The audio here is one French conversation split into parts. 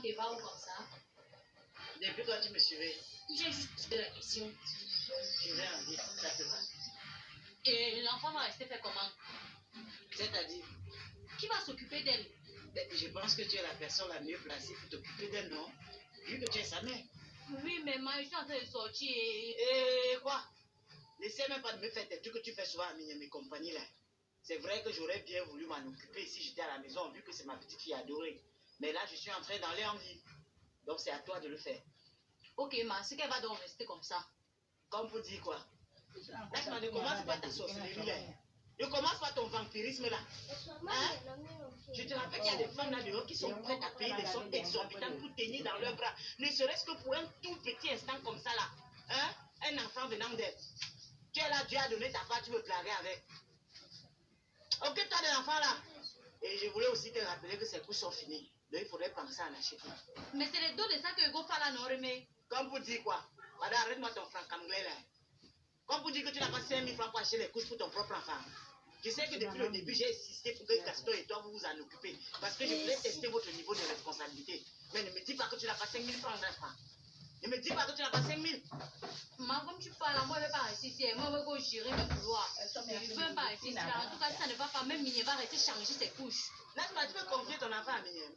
il va où comme ça? Depuis quand tu me suivais? J'ai juste posé la question. Je vais en dire, ça te va. Et l'enfant va rester faire comment? C'est-à-dire? Qui va s'occuper d'elle? Je pense que tu es la personne la mieux placée pour t'occuper d'elle, non? Vu que tu es sa mère. Oui, mais moi, je suis en train de sortir et... Quoi? N'essaie même pas de me faire des trucs que tu fais souvent à mes compagnies là. C'est vrai que j'aurais bien voulu m'en occuper si j'étais à la maison, vu que c'est ma petite fille adorée. Mais là, je suis en train d'aller en vie. Donc c'est à toi de le faire. Ok, ma, c'est qu'elle va donc rester comme ça. Comme pour dire quoi? Là, ne commence pas ta sorcellerie là. Ne commence pas ton vampirisme là. Hein? Je te rappelle qu'il y a des femmes là dehors qui sont prêtes à payer des sommes exorbitantes pour tenir dans leurs bras. Ne serait-ce que pour un tout petit instant comme ça là. Hein? Un enfant venant d'elle. Tu es là, Dieu a donné ta part, tu veux plager avec. Occupe-toi de l'enfant là. Et je voulais aussi te rappeler que ces coups sont finis. Donc il faudrait penser à en acheter. Mais c'est les dos de ça que Hugo fait là, non, Rémé? Comme pour dire quoi? Madame, arrête-moi ton franc anglais là. Comme pour dire que tu n'as pas 5 000 francs pour acheter les couches pour ton propre enfant. Je sais que depuis le début, j'ai insisté pour que Gaston et toi vous vous en occupez. Parce que je voulais tester votre niveau de responsabilité. Mais ne me dis pas que tu n'as pas 5 000 francs d'enfant. Ne me dis pas que tu n'as pas 5 000. Maman, comme tu parles, moi je ne vais pas rester ici. Moi je vais gérer le couloir. Je ne veux pas rester ici. En tout cas, si ça ne va pas, même Mignel va rester changer ses couches. Là, tu veux confier ton enfant à Mignel.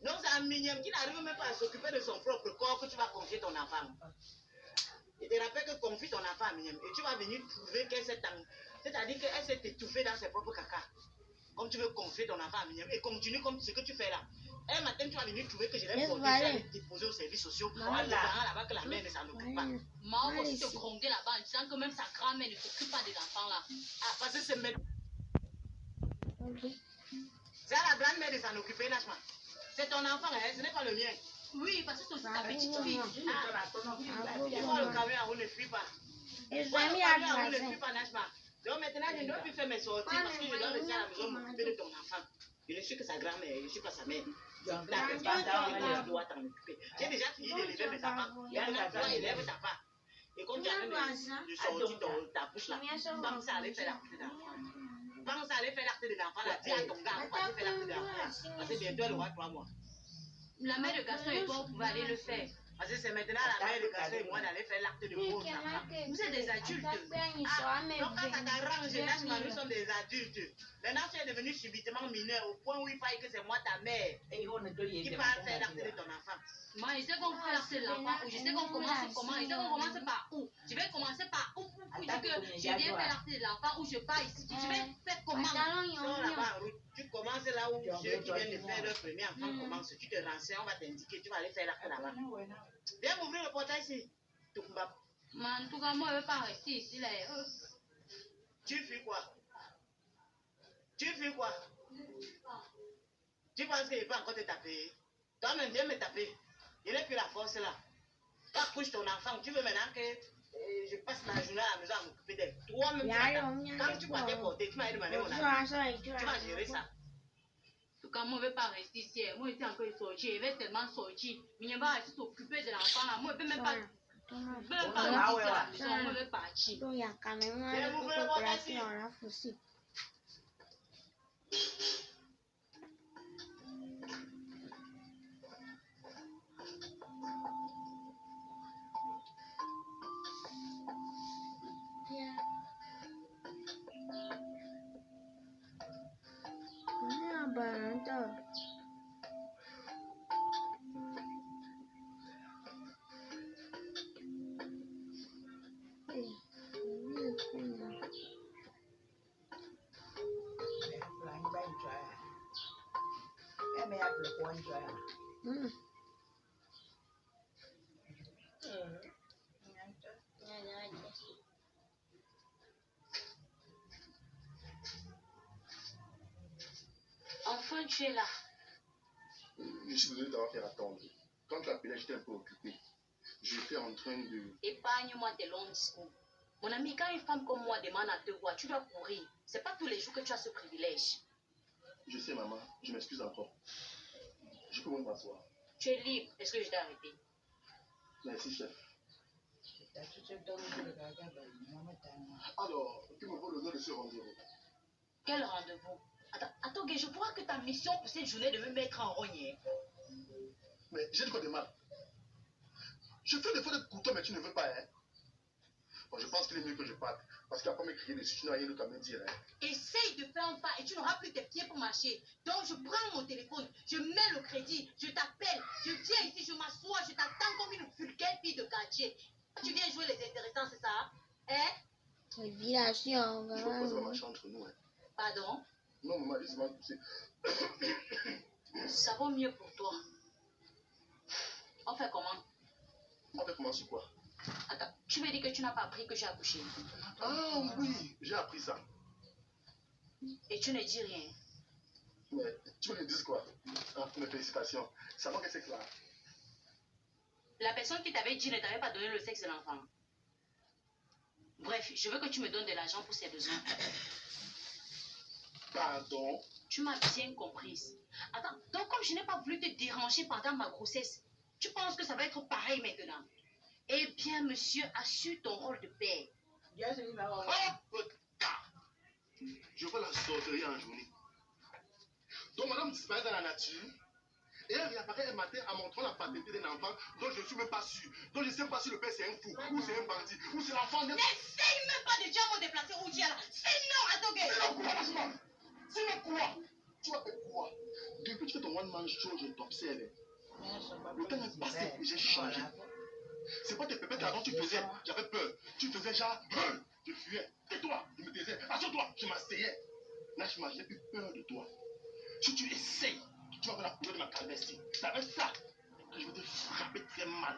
Non, c'est à Mignel qui n'arrive même pas à s'occuper de son propre corps que tu vas confier ton enfant. Je te rappelle que confie ton enfant à Mignel. Et tu vas venir trouver qu'elle s'est c'est-à-dire qu'elle s'est étouffée dans ses propres caca. Comme tu veux confier ton enfant à Mignel. Et continue comme ce que tu fais là. Un matin, tu vas venir trouver que je l'ai porté, tu vas aller déposer aux services sociaux. En disant là-bas que la mère ne s'en occupe pas. Maman va aussi te gronder là-bas en disant que même sa grand-mère ne s'occupe pas de l'enfant là. Ah, parce que c'est maintenant. C'est à la grand-mère de s'en occuper, lâche-moi. C'est ton enfant, hein, ce n'est pas le mien. Oui, parce que c'est aussi ta petite fille. Tu vois le camion, on ne fuit pas. Et Le camion, on ne fuit pas, lâche-moi. Donc maintenant, je ne dois plus faire mes sorties parce que je dois rester à la maison m'occuper de ton enfant. Je ne suis que sa grand-mère, je ne suis pas sa mère. T'inquiète pas, tu dois t'en occuper. J'ai déjà fini de lever mes enfants. Et maintenant, toi, élève ta part. Et comme tu as fait de sortir ta bouche là, pense à aller faire l'acte de l'enfant. Pense à aller faire l'acte de l'enfant là. Dis à ton gars, on va aller faire l'acte de l'enfant là. Parce que bientôt, elle aura 3 mois. La mère de Gaston et toi, vous pouvez aller le faire. Parce que c'est maintenant la mère de Gaston et moi d'aller faire l'acte de vos enfants. Vous êtes des adultes. Donc quand ça t'arrange, lâche-moi, nous sommes des adultes. Maintenant, tu es devenu subitement mineur au point où il faille que c'est moi ta mère qui part faire l'acte de ton enfant. Moi, je sais qu'on fait l'acte de l'enfant ou je sais qu'on commence comment. Je sais qu'on commence par où. Je vais commencer par où pour dire que je viens faire l'acte de l'enfant ou je pars ici. Je vais faire comment. Sors là-bas, tu commences là où ceux qui viennent de faire leur premier enfant commencent. Tu te renseignes, on va t'indiquer, tu vas aller faire l'acte là-bas. Viens m'ouvrir le portail ici. Mais en tout cas, moi, je ne veux pas rester ici. Là. Tu fais quoi? Tu fais quoi? Tu penses que je peux encore te taper? Toi-même, viens me taper. Je n'ai plus la force là. Tu accouches ton enfant. Tu veux maintenant que je passe ma journée à la maison à m'occuper d'elle. Toi-même, quand tu vas te porter, tu m'as demandé mon avis. Tu vas gérer ça. En tout cas, moi, je ne veux pas rester ici. Moi, je suis encore sortir. Je vais tellement sortir. Mais je va rester s'occuper de l'enfant là. Moi, je ne peux même pas. Je ne peux même pas rester à la maison. Moi, je vais partir. Enfin, tu es là. Je suis désolé d'avoir fait attendre. Quand tu appelais, j'étais un peu occupé. J'étais en train de... Épargne-moi tes longs discours. Mon ami, quand une femme comme moi demande à te voir, tu dois courir. C'est pas tous les jours que tu as ce privilège. Je sais, maman. Je m'excuse encore. Je peux m'asseoir. Tu es libre. Est-ce que je t'ai arrêté? Merci, chef. Alors, tu me veux le nom de ce rendez-vous? Quel rendez-vous? Attends, Gué, je crois que ta mission pour cette journée de me mettre en rogne. Mais j'ai dit quoi de mal? Je fais l'effort d'être pour toi, mais tu ne veux pas, hein? Bon, je pense qu'il est mieux que je parte. Parce qu'il n'y a pas me crier dessus, tu n'as rien d'autre à me dire, hein? Essaye de faire un pas et tu n'auras plus tes pieds pour marcher. Donc je prends mon téléphone, je mets le crédit, je t'appelle, je viens ici, je m'assois, je t'attends comme une vulgaire fille de quartier. Tu viens jouer les intéressants, c'est ça? Hein? Je veux pas ça va marcher entre nous, hein? Pardon? Non, maman, juste mal poussé. Ça vaut mieux pour toi. On fait comment? On fait comment sur quoi? Attends, tu me dis que tu n'as pas appris que j'ai accouché. Ah oui, j'ai appris ça. Et tu ne dis rien. Mais tu me dis quoi? Ah, mes félicitations. Ça va que c'est clair. La personne qui t'avait dit ne t'avait pas donné le sexe de l'enfant. Bref, je veux que tu me donnes de l'argent pour ses besoins. Pardon? Tu m'as bien comprise. Attends, donc comme je n'ai pas voulu te déranger pendant ma grossesse, tu penses que ça va être pareil maintenant? Eh bien, monsieur, assure ton rôle de père. Ah, je vois la sorterie en journée. Donc madame disparaît dans la nature et elle réapparaît un matin en montrant la paternité d'un enfant dont je ne suis même pas sûr. Donc je ne sais pas si le père c'est un fou ou c'est un bandit ou c'est l'enfant de... N'essaye même pas de dire à mon déplacé où tu es là. C'est non à ton gars. C'est le quoi, lâche-moi. C'est le quoi. Tu vas faire quoi? Depuis que tu fais ton one man show, je t'observe. Le temps est passé et j'ai changé. C'est pas tes pépés qu'avant tu faisais, j'avais peur. Tu faisais genre, je fuyais. Tais-toi, je me taisais. Assure-toi, je m'asseyais. Là, je n'ai plus peur de toi. Si tu essayes, tu vas avoir la couleur de ma calvitie. C'est avec ça que je vais te frapper très mal.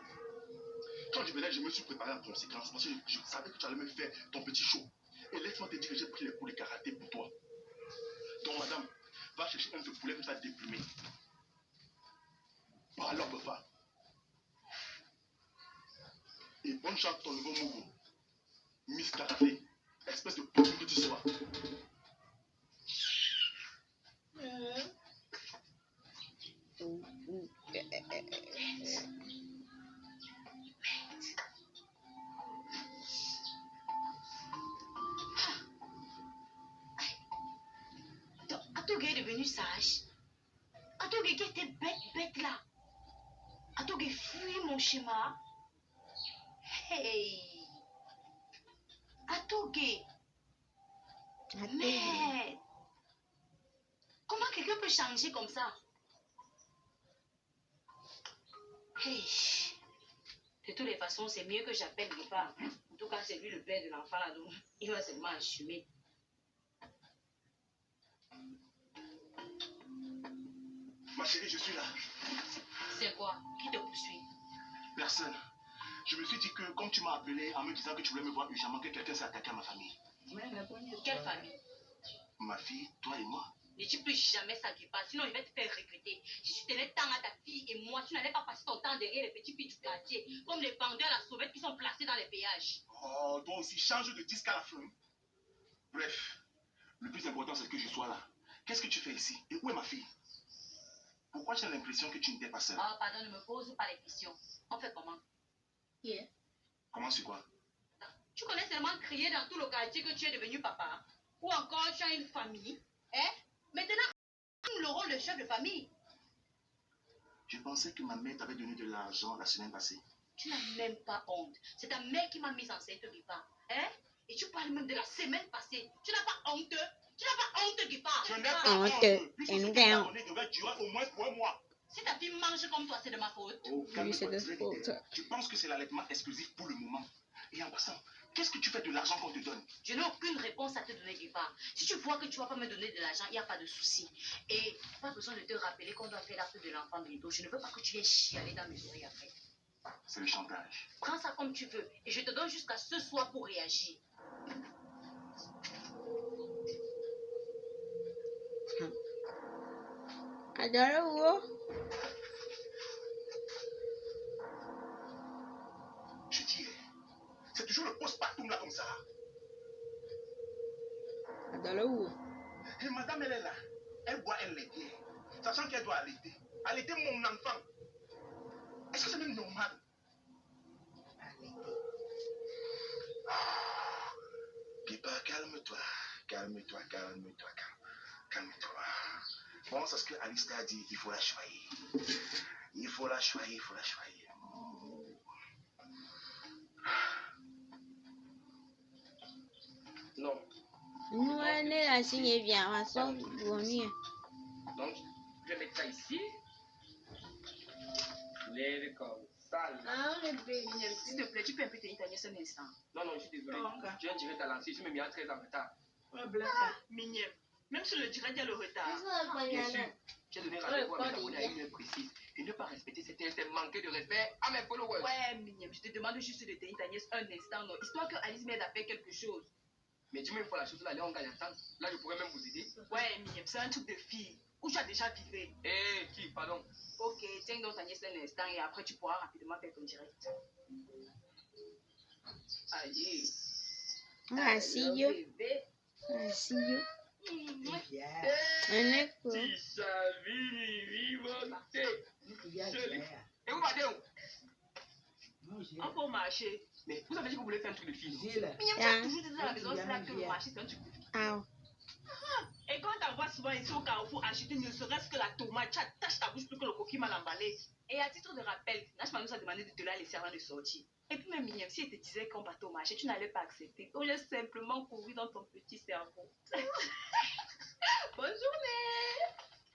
Quand je venais, je me suis préparé en conséquence parce que je savais que tu allais me faire ton petit show. Et laisse-moi te dire que j'ai pris les cours de karaté pour toi. Donc, madame, va chercher un de poulet comme ça déplumé. Bah alors, papa. Et bonne chance pour ton nouveau mouvement. Miss Karaté, espèce de pomme que tu sois. Atoge est devenu sage. Atoge qui était bête là. Atoge fuit mon schéma. Hey. Atoge. Mais comment quelqu'un peut changer comme ça? Hey. De toutes les façons, c'est mieux que j'appelle Guépard. En tout cas, c'est lui le père de l'enfant là, donc il va seulement assumer. Ma chérie, je suis là. C'est quoi? Qui te poursuit? Personne. Je me suis dit que comme tu m'as appelé en me disant que tu voulais me voir urgemment, que quelqu'un s'est attaqué à ma famille. Quelle famille? Ma fille, toi et moi. Ne dis plus jamais ça, Guépard, sinon il va te faire regretter. Si tu tenais tant à ta fille et moi, tu n'allais pas passer ton temps derrière les petits filles du quartier, comme les vendeurs à la sauvette qui sont placés dans les péages. Oh, toi aussi, change de disque à la fin. Bref, le plus important, c'est que je sois là. Qu'est-ce que tu fais ici? Et où est ma fille? Pourquoi j'ai l'impression que tu n'étais pas seule? Ah, pardon, ne me pose pas les questions. On fait comment? Yeah. Comment c'est quoi? Tu connais seulement crier dans tout le quartier que tu es devenu papa? Ou encore tu as une famille? Hein? Maintenant, le rôle de chef de famille. Je pensais que ma mère t'avait donné de l'argent la semaine passée. Tu n'as même pas honte. C'est ta mère qui m'a mise enceinte, Guépard. Hein? Et tu parles même de la semaine passée. Tu n'as pas honte? Tu n'as pas honte, Guépard? Je n'ai pas honte. Puisque ce que tu as donné devait durer au moins pour un mois. Si ta fille mange comme toi, c'est de ma faute. Oh, tu penses que c'est l'allaitement exclusif pour le moment. Et en passant, qu'est-ce que tu fais de l'argent qu'on te donne? Je n'ai aucune réponse à te donner, Guépard. Si tu vois que tu ne vas pas me donner de l'argent, il n'y a pas de souci. Et pas besoin de te rappeler qu'on doit faire l'acte de l'enfant bientôt. Je ne veux pas que tu viennes chialer dans mes oreilles après. C'est le chantage. Prends ça comme tu veux. Et je te donne jusqu'à ce soir pour réagir. Adoro. Je dis, c'est toujours le post-partum là comme ça. Adoro. Et madame, elle est là. Elle boit un laitier. Sachant qu'elle doit allaiter. Allaiter mon enfant. Est-ce que c'est même normal? Guépard, calme-toi. Calme-toi. Calme-toi. Pense à ce que Alice t'a dit, il faut la choyer. Il faut la choyer, il faut la choyer. Non. Nous, on est là, signe bien, on sort bonne. Donc, je vais mettre ça ici. Lève comme ça. S'il te plaît, tu peux un peu tenir ta nièce un instant. Non, non, je suis désolé. J'ai un direct à lancer. Je me mets à 13 en retard. Mignonne. Même sur le direct, il y a le retard. Bien sûr, j'ai donné rendez-vous à mes abonnés à une heure précise. Et ne pas respecter cet instinct, c'est manquer de respect à mes followers. Ouais, Mignonne, je te demande juste de tenir ta nièce un instant, non? Histoire que Alice m'aide à faire quelque chose. Mais dis-moi une fois la chose là, on gagne ensemble. Là, je pourrais même vous aider. Ouais, Mignonne, c'est un truc de fille. Où tu as déjà vivé. Eh, qui, pardon? Ok, tiens donc ta nièce un instant et après tu pourras rapidement faire ton direct. Aïe. Ah, see you. Ah, see you. On est quoi? Et vous partez où? On peut marcher. Mais vous avez dit que vous voulez faire un truc de fille. Mignonne, tu as toujours dit à la maison là que le marché c'est un truc de fille. Ah, Et quand tu vois souvent ici au Carrefour acheter ne serait-ce que la tomate, tu attaches ta bouche plus que le coquille mal emballé. Et à titre de rappel, Nashma nous a demandé de te la laisser avant de sortir. Et puis même Mignonne, si elle te disait qu'on partait au marché, tu n'allais pas accepter. Donc j'ai simplement couru dans ton petit cerveau. Bonne journée.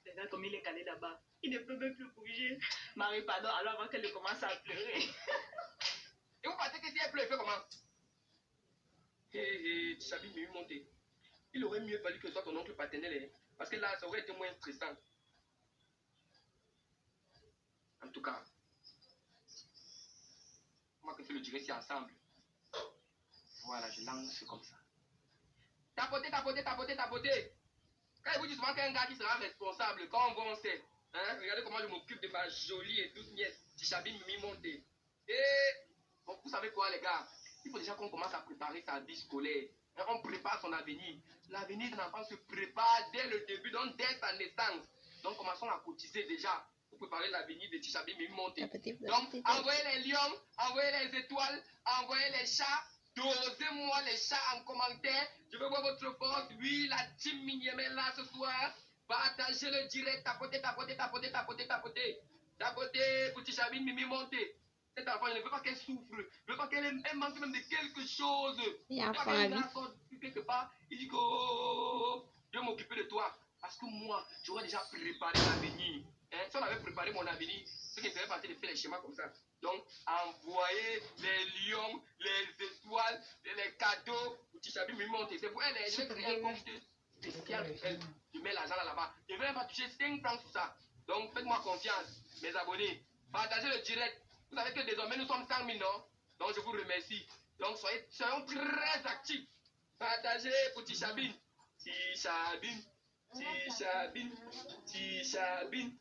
Regarde comme il est calé là-bas. Il ne peut même plus bouger. Marie, pardon, alors avant qu'elle ne commence à pleurer. Et vous pensez que si elle pleut, elle fait comment? Hé, Chabi m'est monté. Il aurait mieux fallu que ce soit ton oncle paternel, hein, parce que là, ça aurait été moins stressant. En tout cas, moi que je le dirais si ensemble. Voilà, je lance comme ça. Tapoter, tapoter, tapoter, tapoter. Quand je vous dis souvent qu'un gars qui sera responsable, quand on va, on sait. Hein? Regardez comment je m'occupe de ma jolie et douce nièce, Tishabi Mimi Monté. Et bon, vous savez quoi, les gars? Il faut déjà qu'on commence à préparer sa vie scolaire. Hein? On prépare son avenir. L'avenir de l'enfant se prépare dès le début, donc dès sa naissance. Donc commençons à cotiser déjà pour préparer l'avenir de Tishabi Mimi Monté. Donc envoyez les lions, envoyez les étoiles, envoyez les chats. Dosez-moi les chats en commentaire. Je veux voir votre force. Oui, la team Mignonne est là ce soir. Partagez le direct. Tapotez, tapotez, tapotez, tapotez, tapotez. Tapotez pour Tishabi Mimi Monté. Cet enfant, je ne veux pas qu'elle souffre. Je ne veux pas qu'elle manque même de quelque chose. il y a Quand un gars sort quelque part, il dit que je vais m'occuper de toi. Parce que moi, j'aurais déjà préparé l'avenir. Hein? Si on avait préparé mon avenir, ce qui serait parti de faire les schémas comme ça. Donc, envoyez les lions, les étoiles, les cadeaux pour Tishabi Mimi Monté. C'est pour elle, je vais créer un compte spécial pour elle. Je mets l'argent là-bas. Je ne vais pas toucher 5 francs sur ça. Donc, faites-moi confiance, mes abonnés. Partagez le direct. Vous savez que désormais, nous sommes 100 000, non? Donc, je vous remercie. Donc, soyons très actifs. Partagez pour Tishabine. Tishabine. Tishabine. Tishabine.